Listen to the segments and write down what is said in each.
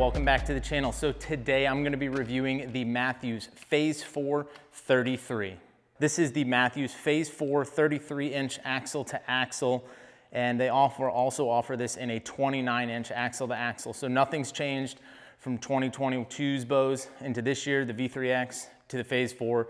welcome back to the channel. So today I'm gonna be reviewing the Mathews Phase 4 33. This is the Mathews Phase 4 33-inch axle to axle, and they also offer this in a 29-inch axle to axle. So nothing's changed from 2022's bows into this year, the V3X to the Phase 4.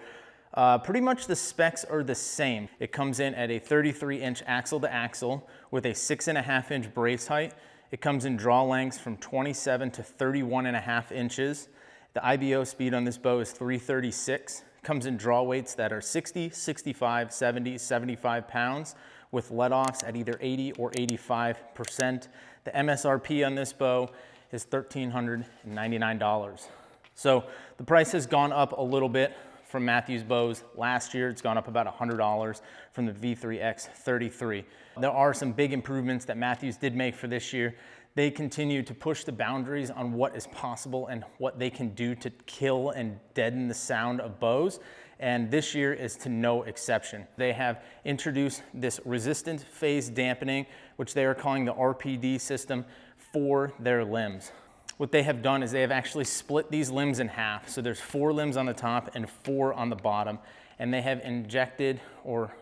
Pretty much the specs are the same. It comes in at a 33-inch axle to axle with a 6.5-inch brace height. It comes in draw lengths from 27 to 31.5 inches. The IBO speed on this bow is 336. It comes in draw weights that are 60, 65, 70, 75 pounds with let-offs at either 80 or 85%. The MSRP on this bow is $1,399. So the price has gone up a little bit from Mathews bows. Last year, it's gone up about $100 from the V3X 33. There are some big improvements that Mathews did make for this year. They continue to push the boundaries on what is possible and what they can do to kill and deaden the sound of bows. And this year is to no exception. They have introduced this resistant phase dampening, which they are calling the RPD system, for their limbs. What they have done is they have actually split these limbs in half. So there's 4 limbs on the top and 4 on the bottom, and they have injected or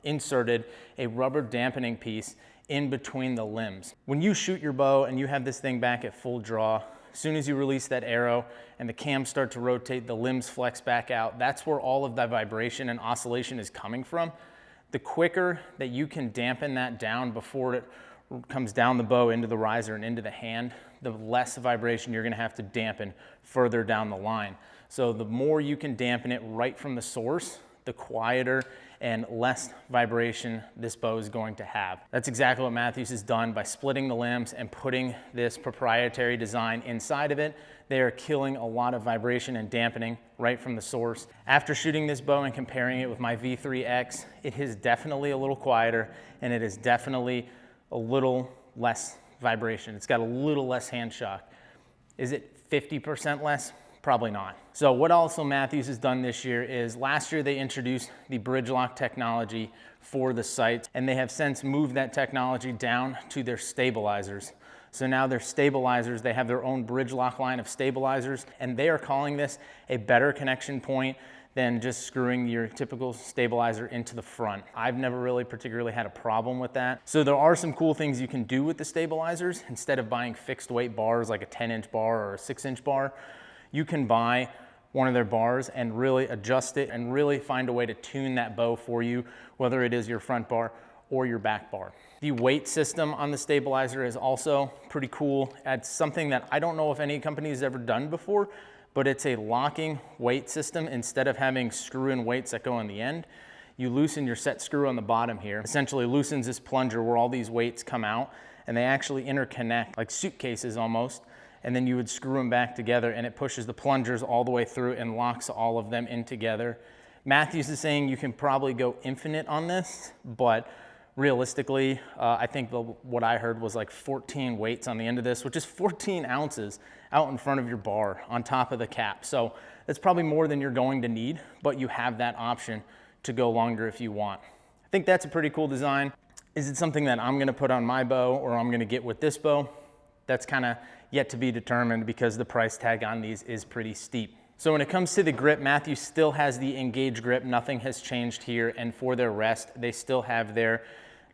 inserted a rubber dampening piece in between the limbs. When you shoot your bow and you have this thing back at full draw, as soon as you release that arrow and the cams start to rotate, the limbs flex back out. That's where all of that vibration and oscillation is coming from. The quicker that you can dampen that down before it comes down the bow into the riser and into the hand, the less vibration you're gonna have to dampen further down the line. So the more you can dampen it right from the source, the quieter and less vibration this bow is going to have. That's exactly what Mathews has done by splitting the limbs and putting this proprietary design inside of it. They are killing a lot of vibration and dampening right from the source. After shooting this bow and comparing it with my V3X, it is definitely a little quieter and it is definitely a little less vibration. It's got a little less hand shock. Is it 50% less? Probably not. So what also Mathews has done this year is last year they introduced the bridge lock technology for the sights, and they have since moved that technology down to their stabilizers. So now their stabilizers, they have their own bridge lock line of stabilizers, and they are calling this a better connection point than just screwing your typical stabilizer into the front. I've never really particularly had a problem with that. So there are some cool things you can do with the stabilizers. Instead of buying fixed weight bars like a 10-inch bar or a 6-inch bar, you can buy one of their bars and really adjust it and really find a way to tune that bow for you, whether it is your front bar or your back bar. The weight system on the stabilizer is also pretty cool. It's something that I don't know if any company has ever done before, but it's a locking weight system. Instead of having screw-in weights that go on the end, you loosen your set screw on the bottom here. Essentially loosens this plunger where all these weights come out, and they actually interconnect like suitcases almost, and then you would screw them back together and it pushes the plungers all the way through and locks all of them in together. Mathews is saying you can probably go infinite on this, but realistically, I think what I heard was like 14 weights on the end of this, which is 14 ounces out in front of your bar on top of the cap. So that's probably more than you're going to need, but you have that option to go longer if you want. I think that's a pretty cool design. Is it something that I'm gonna put on my bow or I'm gonna get with this bow? That's kind of yet to be determined because the price tag on these is pretty steep. So when it comes to the grip, Mathews still has the Engage grip. Nothing has changed here. And for their rest, they still have their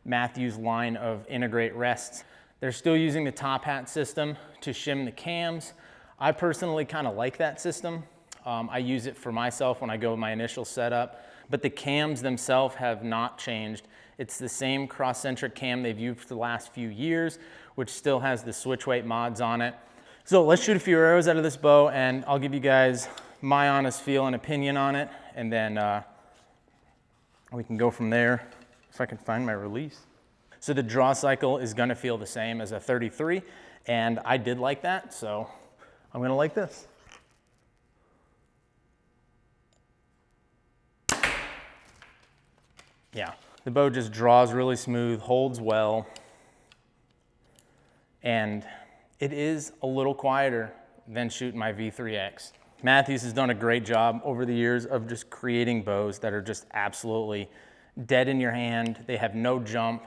Mathews line of integrate rests. They're still using the top hat system to shim the cams. I personally kind of like that system. I use it for myself when I go with my initial setup, but the cams themselves have not changed. It's the same cross-centric cam they've used for the last few years, which still has the switch weight mods on it. So let's shoot a few arrows out of this bow and I'll give you guys my honest feel and opinion on it, and then we can go from there if I can find my release. So the draw cycle is gonna feel the same as a 33, and I did like that, so I'm gonna like this. Yeah, the bow just draws really smooth, holds well, and it is a little quieter than shooting my V3X. Mathews has done a great job over the years of just creating bows that are just absolutely dead in your hand. They have no jump.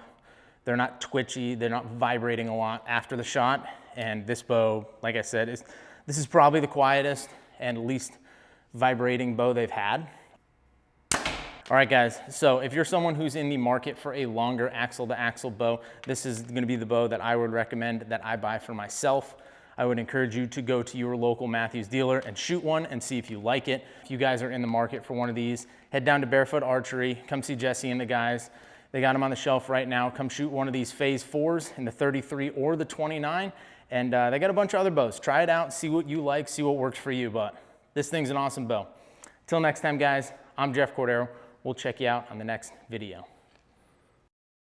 They're not twitchy. They're not vibrating a lot after the shot. And this bow, like I said, this is probably the quietest and least vibrating bow they've had. All right, guys, so if you're someone who's in the market for a longer axle-to-axle bow, this is gonna be the bow that I would recommend that I buy for myself. I would encourage you to go to your local Mathews dealer and shoot one and see if you like it. If you guys are in the market for one of these, head down to Barefoot Archery, come see Jesse and the guys. They got them on the shelf right now. Come shoot one of these Phase 4s in the 33 or the 29, and they got a bunch of other bows. Try it out, see what you like, see what works for you, but this thing's an awesome bow. Till next time, guys, I'm Jeff Cordero. We'll check you out on the next video.